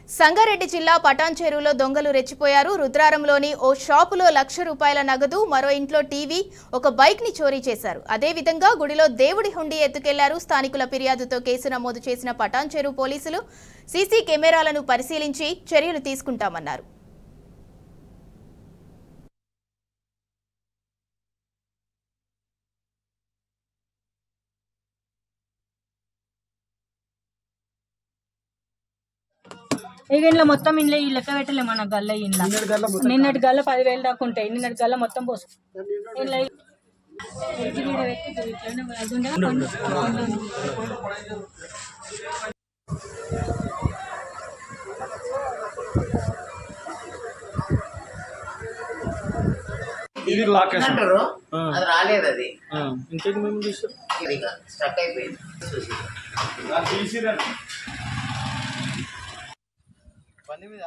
సంగారెడ్డి జిల్లా పటాన్చెరులో దొంగలు రెచ్చిపోయారు. రుద్రారంలోని ఓ షాపులో ₹1,00,000 నగదు, మరో ఇంట్లో టీవీ, ఒక బైక్ ని చోరీ చేశారు. అదే విధంగా గుడిలో దేవుడి హుండీ ఎత్తుకెళ్లారు. స్థానికుల ఫిర్యాదుతో కేసు నమోదు చేసిన పటాన్చెరు పోలీసులు సీసీ కెమెరాలను పరిశీలించి చర్యలు తీసుకుంటామన్నారు. ఇక ఇంట్లో మొత్తం ఇంట్లో ఈ లెక్క పెట్టలేము మన గల్ల ఇంట్లో నిన్నటి గల్ల 10,000 దాకా ఉంటాయి. నిన్నటి గల్ల మొత్తం పోసు ఇంట్లో ఇది లాక్ అంటారు అది రాలేదు. అది ఇంకేంటి మేము చూసాం స్టక్ అయిపోయింది. తీసిరండి బండి మీద